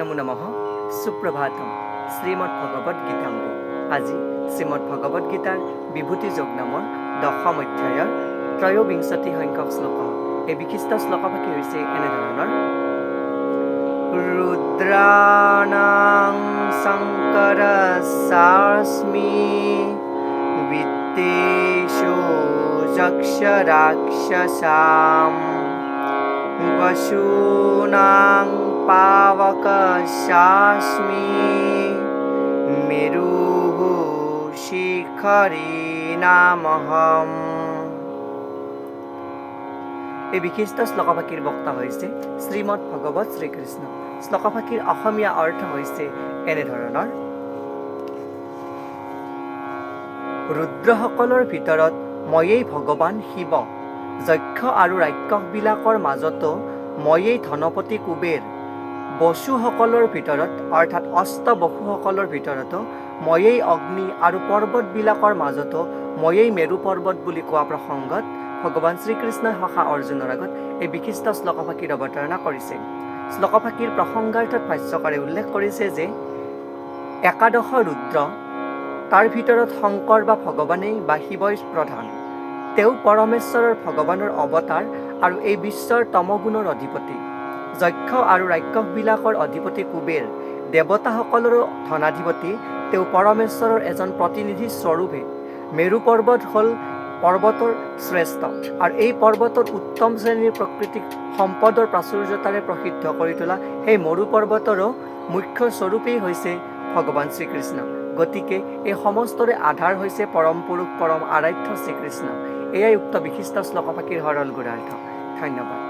নমো নমঃ সুপ্ৰভাতম শ্ৰীমদ ভগবদ গীতামৃত। আজি শ্ৰীমদ ভগবদ গীতাৰ বিভূতি যোগ নামৰ দশম অধ্যায়ৰ ত্ৰয়োবিংশতি সংখ্যক শ্লোক। এই বিশিষ্ট শ্লোকভাগী হৈছে এনেধৰণৰ: ৰুদ্ৰাণাং শংকৰস্যাস্মি বিত্তেষু যক্ষ ৰাক্ষসাম বসূনাং পাবকস্যাস্মি মেৰুঃ শিখৰিণামহম। এই বিশিষ্ট শ্লোকভাগীৰ বক্তা হৈছে শ্ৰীমদ ভগৱত শ্ৰীকৃষ্ণ। শ্লোকভাগীৰ অসমীয়া অৰ্থ হৈছে এনেধৰণৰ: ৰুদ্ৰসকলৰ ভিতৰত ময়েই ভগৱান শিৱ, যক্ষ আৰু ৰাক্ষসবিলাকৰ মাজতো ময়েই ধনপতি কুবেৰ, বসুসকলৰ ভিতৰত অৰ্থাৎ অষ্টবসুসকলৰ ভিতৰতো ময়েই অগ্নি আৰু পৰ্বতবিলাকৰ মাজতো ময়েই মেৰু পৰ্বত বুলি কোৱা প্ৰসংগত ভগৱান শ্ৰীকৃষ্ণই সখা অৰ্জুনৰ আগত এই বিশিষ্ট শ্লোকভাগীৰ অৱতাৰণা কৰিছে। শ্লোকভাগীৰ প্ৰসংগাৰ্থত ভাষ্যকাৰে উল্লেখ কৰিছে যে একাদশ ৰুদ্ৰ, তাৰ ভিতৰত শংকৰ বা ভগৱানেই বা শিৱই প্ৰধান। তেওঁ পৰমেশ্বৰৰ ভগৱানৰ অৱতাৰ আৰু এই বিশ্বৰ তমগুণৰ অধিপতি। যক্ষ আৰু ৰাক্ষসবিলাকৰ অধিপতি কুবেৰ, দেৱতাসকলৰো ধনাধিপতি। তেওঁ পৰমেশ্বৰৰ এজন প্ৰতিনিধি স্বৰূপে। মেৰু পৰ্বত হ'ল পৰ্বতৰ শ্ৰেষ্ঠ আৰু এই পৰ্বতৰ উত্তম শ্ৰেণীৰ প্ৰাকৃতিক সম্পদৰ প্ৰাচুৰ্যতাৰে প্ৰসিদ্ধ কৰি তোলা সেই মৰু পৰ্বতৰো মুখ্য স্বৰূপেই হৈছে ভগৱান শ্ৰীকৃষ্ণ। গতিকে এই সমস্তৰে আধাৰ হৈছে পৰম পুৰুষ পৰম আৰাধ্য শ্ৰীকৃষ্ণ। এয়াই উক্ত বিশিষ্ট শ্লোকভাগীৰ সৰল গুঢ়াৰ্থ। ধন্যবাদ।